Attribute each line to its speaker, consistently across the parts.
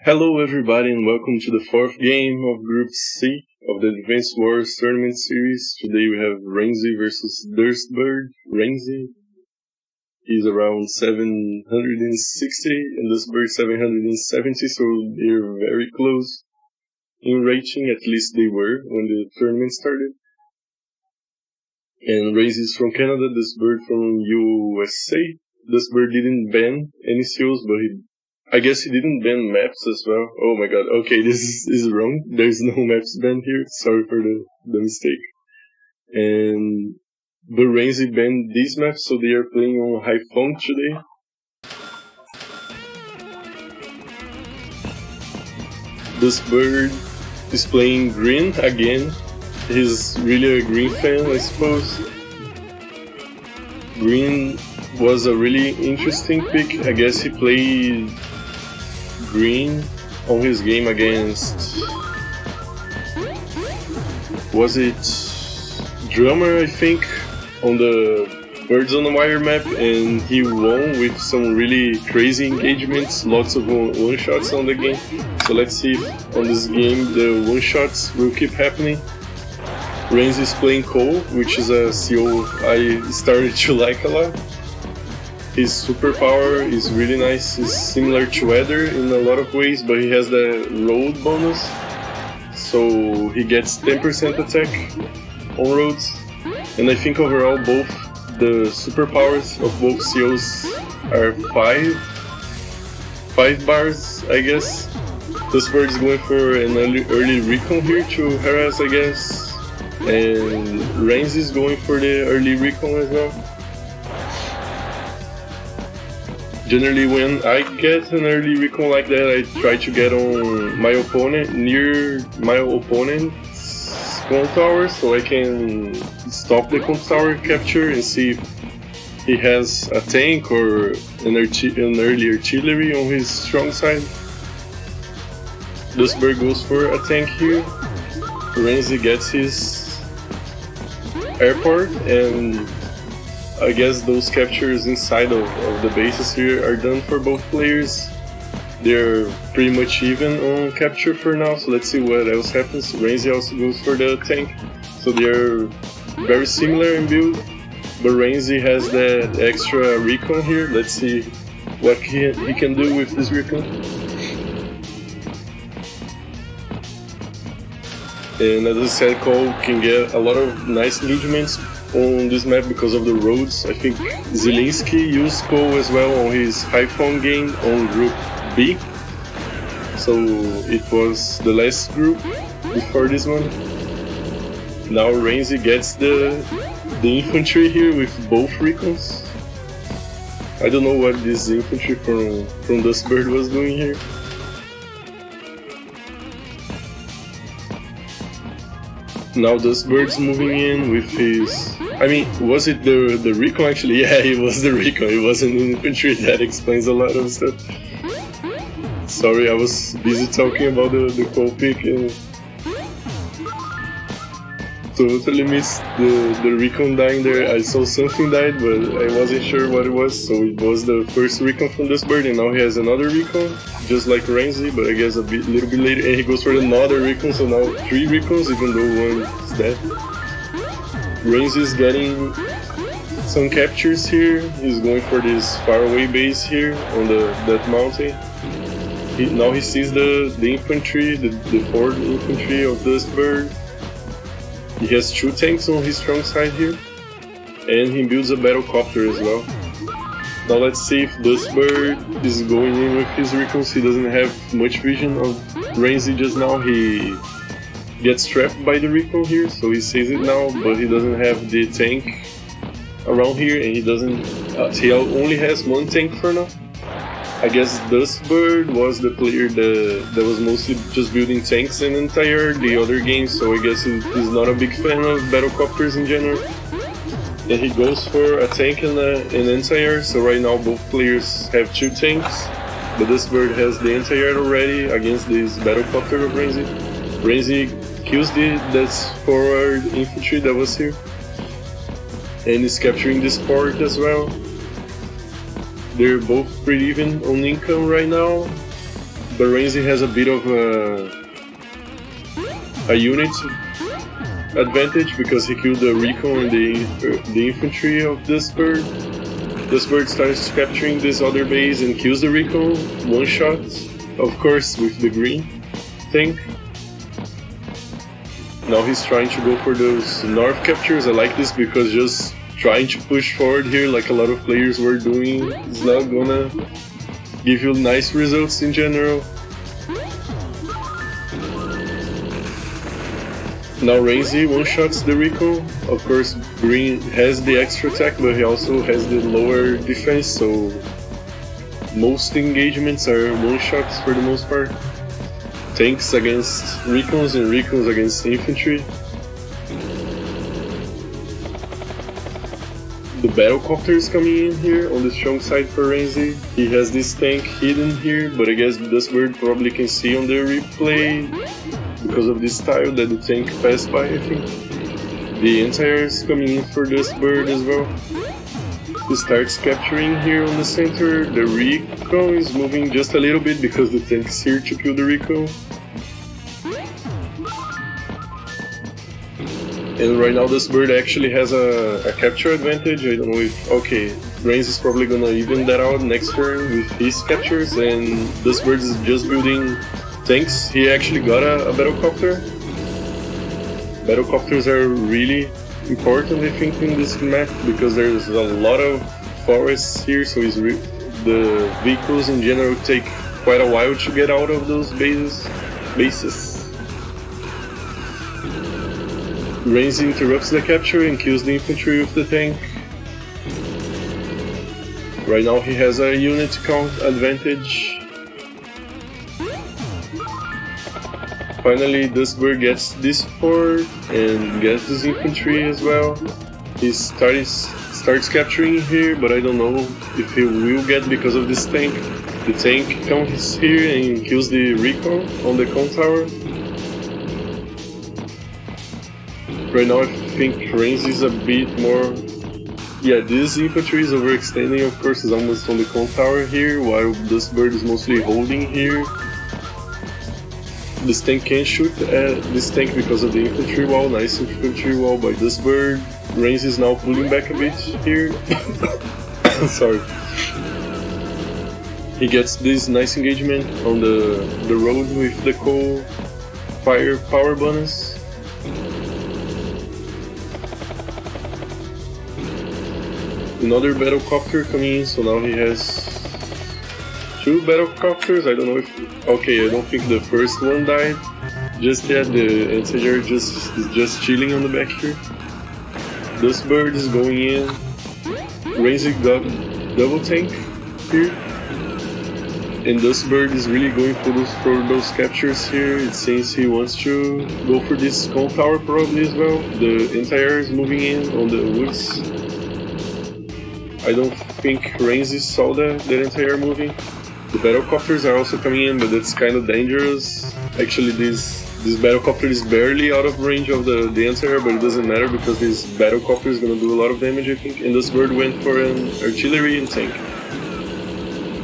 Speaker 1: Hello everybody and welcome to the fourth game of Group C of the Advanced Wars Tournament Series. Today we have Ramzi versus DustBird. Ramzi is around 760 and DustBird 770, so they're very close in rating, at least they were when the tournament started. And Ramzi is from Canada, DustBird from USA. DustBird didn't ban any seals, but I guess he didn't ban maps as well. Oh my god, okay, this is wrong. There's no maps banned here. Sorry for the mistake. But Ramzi banned these maps, so they are playing on Haiphong today. DustBird is playing Grimm again. He's really a Grimm fan, I suppose. Grimm was a really interesting pick. I guess he played Grimm on his game against, was it Drummer, I think, on the Birds on the Wire map, and he won with some really crazy engagements, lots of one-shots on the game. So let's see if on this game the one-shots will keep happening. Ramzi is playing Koal, which is a CO I started to like a lot. His superpower is really nice. He's similar to Weather in a lot of ways, but he has the road bonus, so he gets 10% attack on roads. And I think overall both the superpowers of both COs are 5 bars, I guess. DustBird is going for an early recon here to harass, I guess. And Ramzi is going for the early recon as well. Generally, when I get an early recon like that, I try to get on my opponent, near my opponent's con tower, so I can stop the con tower capture and see if he has a tank or an early artillery on his strong side. DustBird goes for a tank here. Ramzi gets his airport, and I guess those captures inside of the bases here are done for both players. They're pretty much even on capture for now, so let's see what else happens. Ramzi also goes for the tank, so they're very similar in build, but Ramzi has that extra recon here. Let's see what he can do with this recon. And as I said, Koal can get a lot of nice engagements on this map because of the roads. I think Zelensky used Koal as well on his Haiphong game on Group B. So it was the last group before this one. Now Ramzi gets the infantry here with both recons. I don't know what this infantry from DustBird was doing here. Now DustBird's moving in with his... I mean, was it the recon actually? Yeah, it was the recon, it wasn't an infantry. That explains a lot of stuff. Sorry, I was busy talking about the Koal pick and totally missed the recon dying there. I saw something died, but I wasn't sure what it was, so it was the first recon from DustBird, and now he has another recon, just like Ramzi, but I guess a little bit later, and he goes for another recon, so now 3 recons, even though one is dead. Ramzi is getting some captures here. He's going for this faraway base here on that mountain. Now he sees the infantry, the 4th infantry of DustBird. He has 2 tanks on his strong side here, and he builds a battlecopter as well. Now let's see if DustBird is going in with his recons. He doesn't have much vision of Ramzi just now. He gets trapped by the recon here, so he sees it now, but he doesn't have the tank around here, and he only has 1 tank for now. I guess DustBird was the player that was mostly just building tanks in entire the other games, so I guess he's not a big fan of battlecopters in general. And he goes for a tank and an anti-air, so right now both players have 2 tanks, but DustBird has the anti-air already against this battlecopter of Ramzi. Ramzi kills that forward infantry that was here, and is capturing this port as well. They're both pretty even on income right now. But Ramzi has a bit of a unit advantage because he killed the recon and the infantry of DustBird. DustBird starts capturing this other base and kills the recon, one shot, of course with the green tank. Now he's trying to go for those north captures. I like this because just trying to push forward here like a lot of players were doing is not gonna give you nice results in general. Now Ramzi one-shots the recon. Of course, Green has the extra attack, but he also has the lower defense, so most engagements are one-shots for the most part. Tanks against recons and recons against infantry. The battlecopter is coming in here on the strong side for Ramzi. He has this tank hidden here, but I guess DustBird probably can see on the replay because of this tile that the tank passed by, I think. The anti-air is coming in for DustBird as well. He starts capturing here on the center. The recon is moving just a little bit because the tank is here to kill the recon. And right now DustBird actually has a capture advantage. I don't know if... Okay, Ramzi is probably gonna even that out next turn with his captures, and DustBird is just building tanks. He actually got a battlecopter. Battlecopters are really important, I think, in this map because there's a lot of forests here, so the vehicles in general take quite a while to get out of those bases. Ramzi interrupts the capture and kills the infantry with the tank. Right now he has a unit count advantage. Finally, DustBird gets this fort and gets his infantry as well. He starts capturing here, but I don't know if he will get because of this tank. The tank comes here and kills the recon on the con tower. Right now I think Ramzi is a bit more... Yeah, this infantry is overextending, of course, is almost on the con tower here, while DustBird is mostly holding here. This tank can shoot at this tank because of the infantry wall, nice infantry wall by DustBird. Ramzi is now pulling back a bit here. Sorry. He gets this nice engagement on the road with the Koal power bonus. Another battlecopter coming in, so now he has two battlecopters. I don't know if... Okay, I don't think the first one died just yet. The anti-air is just chilling on the back here. DustBird is going in. Ramzi got double tank here. And DustBird is really going for those captures here. It seems he wants to go for this con tower probably as well. The anti-air is moving in on the woods. I don't think Ramzi saw that anti-air moving. The battlecopters are also coming in, but that's kind of dangerous. Actually, this battlecopter is barely out of range of the anti-air, but it doesn't matter because this battlecopter is going to do a lot of damage, I think. And DustBird went for an artillery and tank.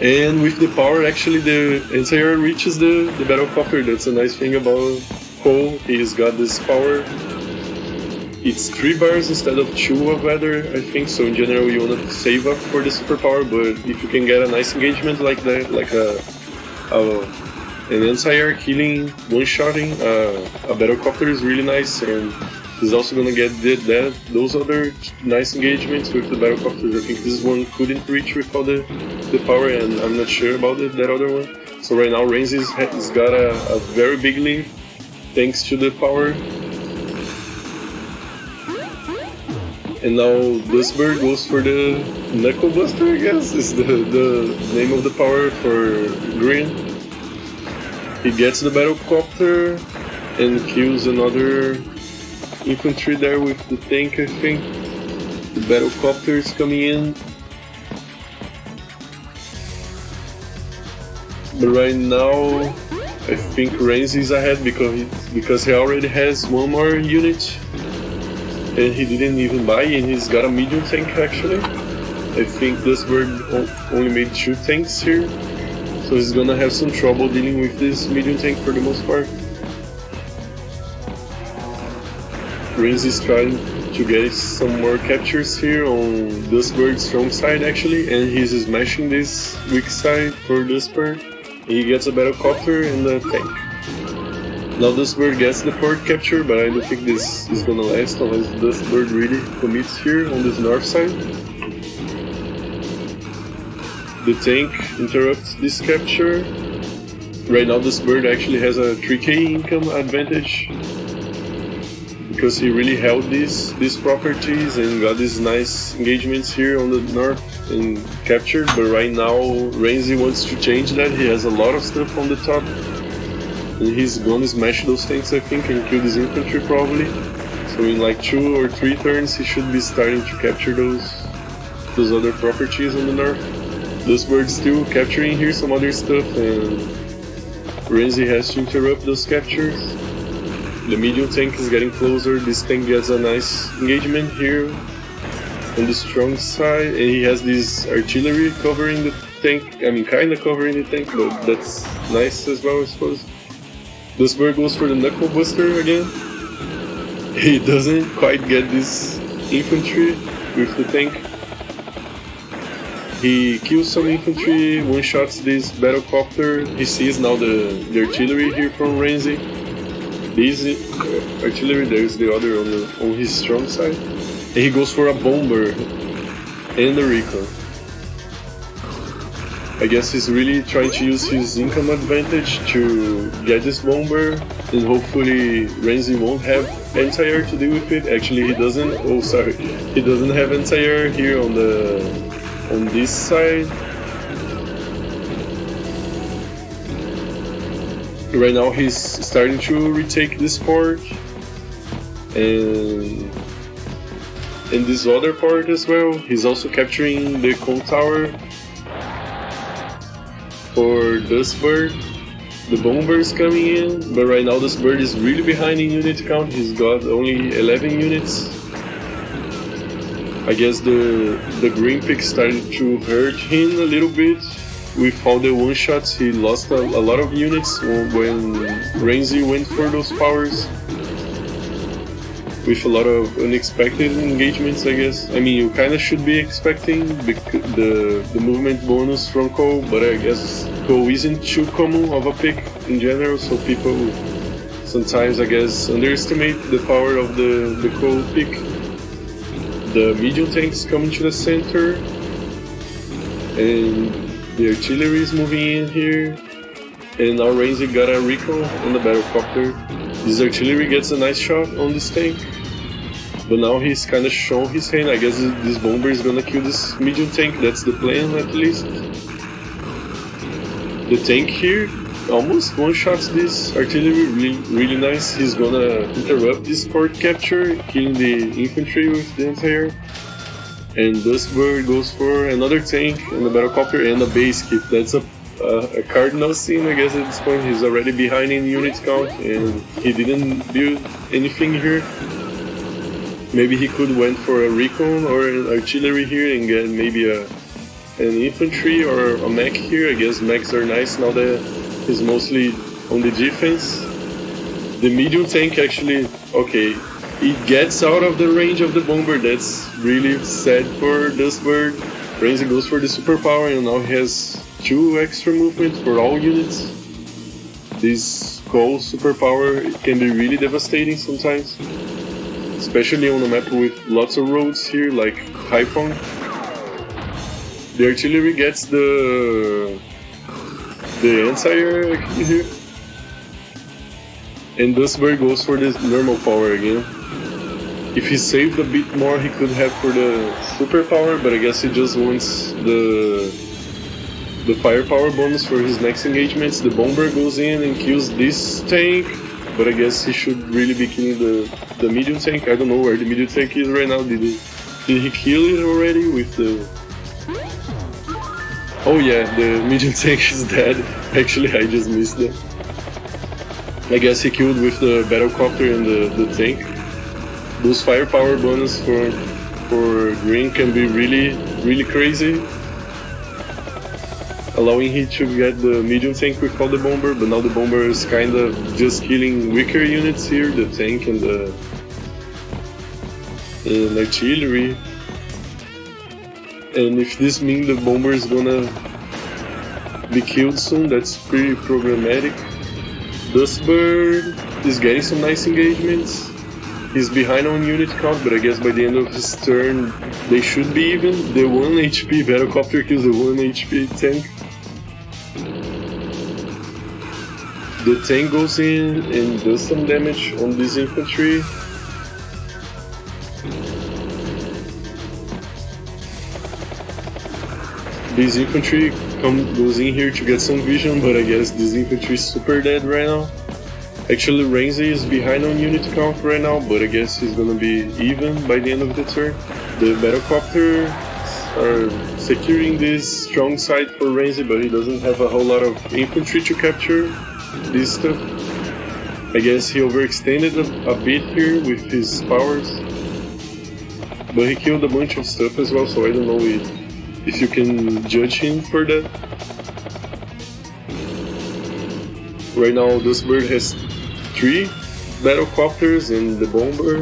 Speaker 1: And with the power, actually, the anti-air reaches the battlecopter. That's a nice thing about Koal. He's got this power. It's 3 bars instead of 2 of weather, I think, so in general you want to save up for the superpower, but if you can get a nice engagement like that, like an anti-air killing, one-shotting, a battlecopter is really nice, and he's also going to get those other nice engagements with the battlecopters. I think this one couldn't reach without the power, and I'm not sure about that other one. So right now Ramzi's got a very big lead, thanks to the power. And now DustBird goes for the Knuckle Buster, I guess, is the name of the power for Grimm. He gets the battlecopter and kills another infantry there with the tank, I think. The battlecopter is coming in. But right now, I think Ramzi is ahead because he already has one more unit. And he didn't even buy, and he's got a medium tank actually. I think DustBird only made 2 tanks here. So he's gonna have some trouble dealing with this medium tank for the most part. Ramzi is trying to get some more captures here on DustBird's strong side actually, and he's smashing this weak side for DustBird. He gets a battlecopter and a tank. Now DustBird gets the port capture, but I don't think this is gonna last unless DustBird really commits here on this north side. The tank interrupts this capture. Right now DustBird actually has a 3k income advantage because he really held these properties and got these nice engagements here on the north and captured. But right now Ramzi wants to change that. He has a lot of stuff on the top and he's gonna smash those tanks I think and kill this infantry probably. So in like 2 or 3 turns he should be starting to capture those other properties on the north. DustBird still capturing here some other stuff and Ramzi has to interrupt those captures. The medium tank is getting closer. This tank gets a nice engagement here on the strong side, and he has this artillery covering the tank. I mean, kinda covering the tank, but that's nice as well, I suppose. DustBird goes for the knuckle buster again. He doesn't quite get this infantry with the tank. He kills some infantry, one-shots this battlecopter. He sees now the artillery here from Ramzi. This artillery, there's the other on his strong side. And he goes for a bomber and a recon. I guess he's really trying to use his income advantage to get this bomber, and hopefully Ramzi won't have anti-air to deal with it. Actually he doesn't, oh sorry, he doesn't have anti-air here on this side. Right now he's starting to retake this port and this other port as well. He's also capturing the Koal tower for DustBird. The bomber is coming in, but right now DustBird is really behind in unit count. He's got only 11 units. I guess the Grimm pick started to hurt him a little bit. With all the one-shots, he lost a lot of units when Ramzi went for those powers. With a lot of unexpected engagements, I guess. I mean, you kinda should be expecting the movement bonus from Koal, but I guess Koal isn't too common of a pick in general, so people sometimes, I guess, underestimate the power of the Koal pick. The medium tanks coming to the center, and the artillery is moving in here, and now Ramzi got a recon on the battlecopter. This artillery gets a nice shot on this tank, but now he's kinda shown his hand. I guess this bomber is gonna kill this medium tank, that's the plan at least. The tank here almost one-shots this artillery, really nice. He's gonna interrupt this port capture, killing the infantry with the anti-air. And DustBird goes for another tank and a battlecopter and a base kit. That's a cardinal sin, I guess at this point. He's already behind in unit count and he didn't build anything here. Maybe he could went for a recon or an artillery here and get maybe an infantry or a mech here. I guess mechs are nice now that he's mostly on the defense. The medium tank actually, okay, it gets out of the range of the bomber. That's really sad for DustBird. Ramzi goes for the superpower and now he has 2 extra movement for all units. This Koal superpower can be really devastating sometimes, especially on a map with lots of roads here like Haiphong. The artillery gets the anti-air here, and DustBird goes for this normal power again. If he saved a bit more, he could have for the superpower, but I guess he just wants the firepower bonus for his next engagements. The bomber goes in and kills this tank, but I guess he should really be killing the medium tank. I don't know where the medium tank is right now. Did he kill it already with the... Oh yeah, the medium tank is dead. Actually, I just missed that. I guess he killed with the battlecopter and the tank. Those firepower bonus for Grimm can be really crazy. allowing him to get the medium tank with all the bomber, but now the bomber is kind of just killing weaker units here, the tank and the artillery. And if this means the bomber is gonna be killed soon, that's pretty problematic. DustBird is getting some nice engagements. He's behind on unit count, but I guess by the end of his turn they should be even. The 1 HP Battlecopter kills the 1 HP tank. The tank goes in and does some damage on this infantry. This infantry goes in here to get some vision, but I guess this infantry is super dead right now. Actually, Ramzi is behind on unit count right now, but I guess he's gonna be even by the end of the turn. The Battlecopters are securing this strong side for Ramzi, but he doesn't have a whole lot of infantry to capture this stuff. I guess he overextended a bit here with his powers, but he killed a bunch of stuff as well, so I don't know if you can judge him for that. Right now, DustBird has 3 Battlecopters and the bomber,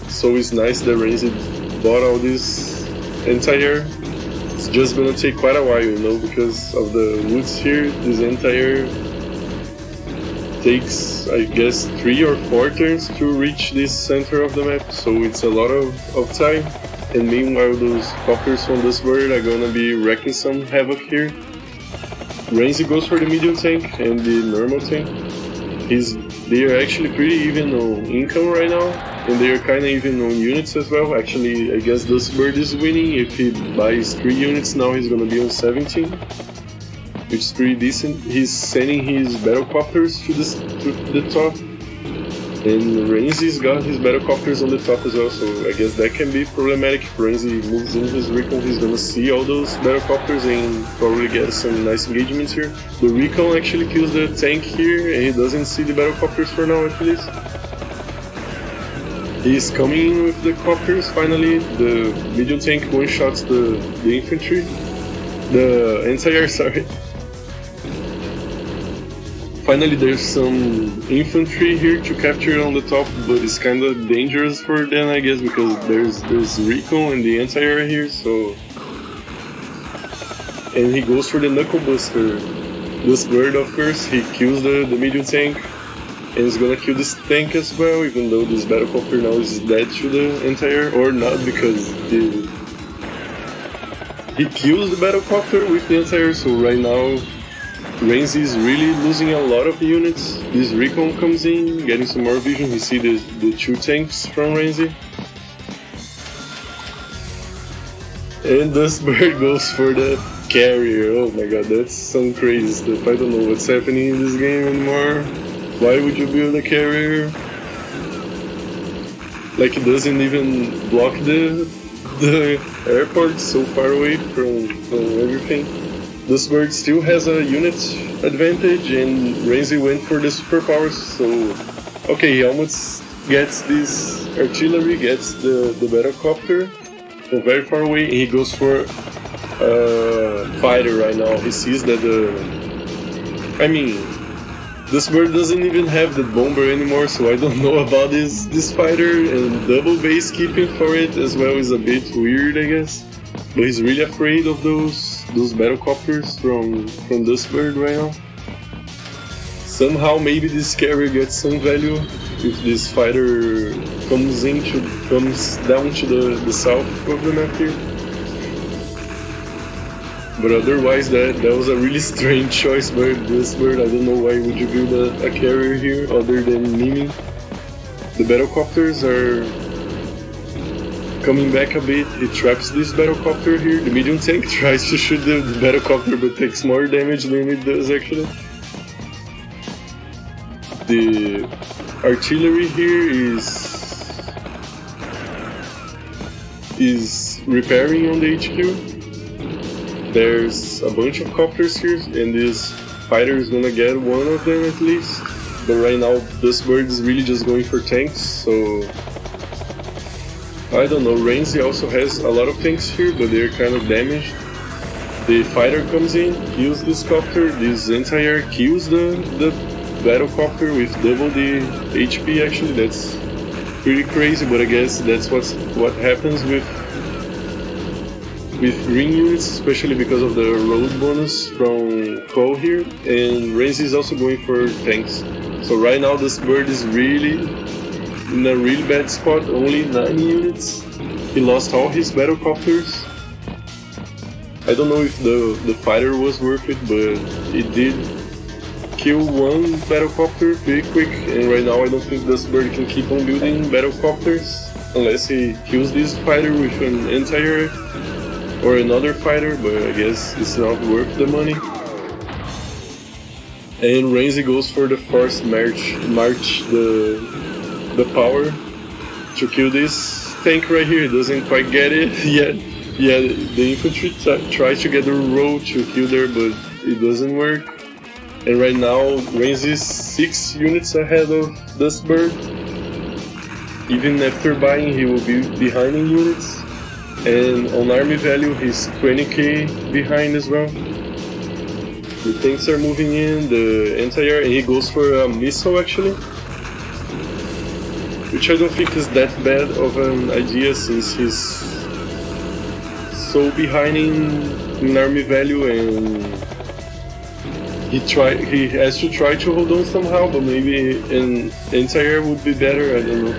Speaker 1: so it's nice that Ramzi bought all this entire. It's just gonna take quite a while, you know, because of the woods here. This entire takes, I guess, 3 or 4 turns to reach this center of the map, so it's a lot of time. And meanwhile, those copters from DustBird are gonna be wrecking some havoc here. Ramzi goes for the medium tank and the normal tank. They are actually pretty even on income right now, and they are kinda even on units as well. Actually, I guess DustBird is winning. If he buys 3 units now, he's gonna be on 17, which is pretty decent. He's sending his Battlecopters to the top, and Ramzi's got his Battlecopters on the top as well, so I guess that can be problematic. If Ramzi moves in his recon, he's gonna see all those Battlecopters and probably get some nice engagements here. The recon actually kills the tank here, and he doesn't see the Battlecopters for now at least. He's coming in with the copters finally. The medium tank one-shots the infantry. The entire, sorry. Finally, there's some infantry here to capture on the top, but it's kind of dangerous for them, I guess, because there's recon and the entire here, so... And he goes for the Knuckle Buster. DustBird, of course, he kills the medium tank, and he's gonna kill this tank as well, even though this Battlecopter now is dead to the entire, or not, because he kills the Battlecopter with the entire, so right now Ramzi is really losing a lot of units. This recon comes in, getting some more vision. We see the 2 tanks from Ramzi. And DustBird goes for the carrier. Oh my god, that's some crazy stuff. I don't know what's happening in this game anymore. Why would you build a carrier? Like, it doesn't even block the airport, so far away from everything. DustBird still has a unit advantage, and Ramzi went for the superpowers, so... Okay, he almost gets this artillery, gets the Battlecopter from very far away, and he goes for fighter right now. He sees that DustBird doesn't even have the bomber anymore, so I don't know about this fighter, and double base keeping for it as well is a bit weird, I guess. But he's really afraid of those Battlecopters from DustBird right now. Somehow maybe this carrier gets some value if this fighter comes down to the south of the map here. But otherwise that was a really strange choice by DustBird. I don't know why would you build a carrier here other than memeing. The Battlecopters are coming back a bit. He traps this Battlecopter here. The medium tank tries to shoot the Battlecopter but takes more damage than it does actually. The artillery here is repairing on the HQ. There's a bunch of copters here, and this fighter is gonna get one of them at least. But right now, DustBird is really just going for tanks, so... I don't know, Ramzi also has a lot of tanks here, but they're kind of damaged. The fighter comes in, kills this copter, this entire kills the battle copter with double the HP actually. That's pretty crazy, but I guess that's what happens with green units, especially because of the road bonus from Koal here. And Ramzi is also going for tanks. So right now DustBird is really in a really bad spot, only 9 units. He lost all his battle copters. I don't know if the fighter was worth it, but it did kill one battlecopter pretty quick, and right now I don't think DustBird can keep on building battlecopters unless he kills this fighter with an entire or another fighter, but I guess it's not worth the money. And Ramzi goes for the forced march the power to kill this tank right here. He doesn't quite get it yet. Yeah, the infantry tries to get the road to kill there, but it doesn't work. And right now, Ramzi is 6 units ahead of DustBird. Even after buying, he will be behind in units. And on army value, he's 20k behind as well. The tanks are moving in, the entire, and he goes for a missile actually. Which I don't think is that bad of an idea since he's so behind in army value, and he has to try to hold on somehow, but maybe an entire would be better, I don't know.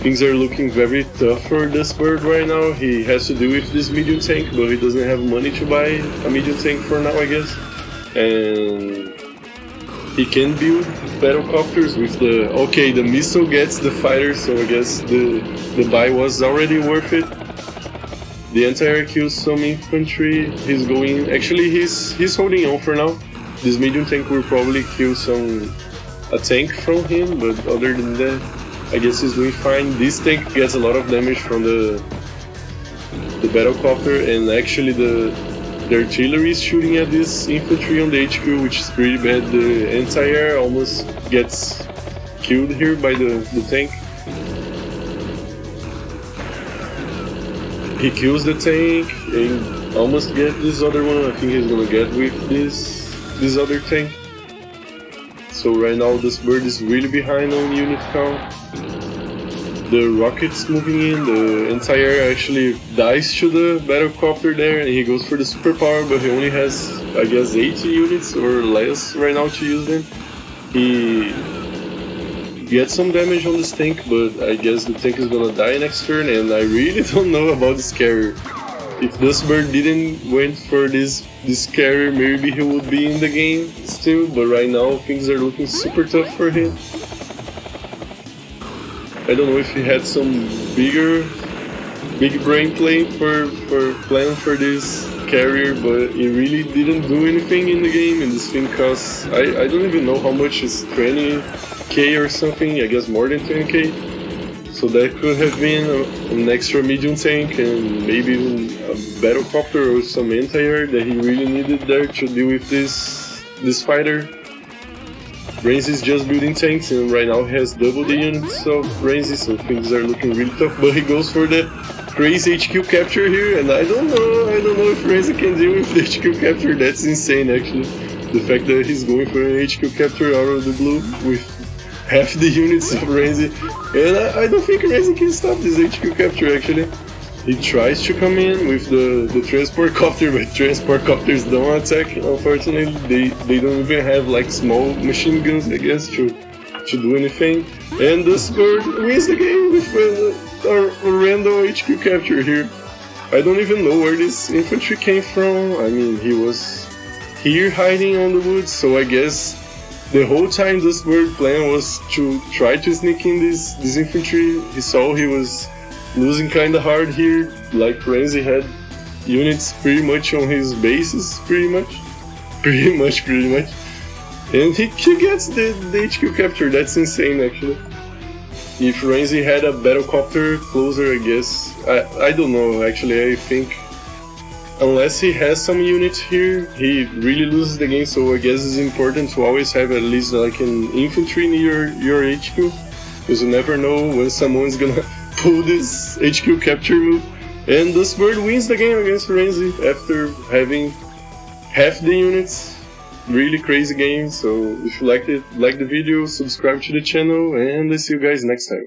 Speaker 1: Things are looking very tough for DustBird right now. He has to deal with this medium tank, but he doesn't have money to buy a medium tank for now, I guess. And he can build battlecopters with the... Okay, the missile gets the fighter, so I guess the buy was already worth it. The entire kills some infantry. He's going... Actually, he's holding on for now. This medium tank will probably kill a tank from him, but other than that, I guess he's doing fine. This tank gets a lot of damage from the battlecopter, and actually the artillery is shooting at this infantry on the HQ, which is pretty bad. The entire almost gets killed here by the tank. He kills the tank and almost gets this other one. I think he's gonna get with this other tank. So right now DustBird is really behind on unit count. The rocket's moving in, the entire actually dies to the battlecopter there, and he goes for the superpower, but he only has, I guess, 80 units or less right now to use them. He gets some damage on this tank, but I guess the tank is gonna die next turn, and I really don't know about this carrier. If DustBird didn't went for this carrier, maybe he would be in the game still, but right now things are looking super tough for him. I don't know if he had some big brain play for plan for this carrier, but he really didn't do anything in the game, and this thing costs, I don't even know how much, is 20k or something, I guess more than 20k. So that could have been an extra medium tank and maybe even a battlecopter or some anti-air that he really needed there to deal with this fighter. Ramzi is just building tanks, and right now he has double the units of Ramzi, so things are looking really tough. But he goes for the crazy HQ capture here, and I don't know if Ramzi can deal with the HQ capture. That's insane actually. The fact that he's going for an HQ capture out of the blue with half the units of Ramzi, and I don't think Ramzi can stop this HQ capture actually. He tries to come in with the transport copter, but transport copters don't attack, unfortunately. They don't even have like small machine guns, I guess, to do anything. And DustBird wins the game with a random HQ capture here. I don't even know where this infantry came from. I mean, he was here hiding on the woods, so I guess the whole time DustBird plan was to try to sneak in this infantry. He saw he was losing kinda hard here, like Ramzi had units pretty much on his bases, pretty much. And he gets the HQ capture. That's insane actually. If Ramzi had a battlecopter closer, I guess, I don't know actually. I think unless he has some units here, he really loses the game, so I guess it's important to always have at least like an infantry near your HQ, because you never know when someone's gonna pull this HQ capture move. And DustBird wins the game against Ramzi after having half the units. Really crazy game. So if you liked it, like the video, subscribe to the channel, and I'll see you guys next time.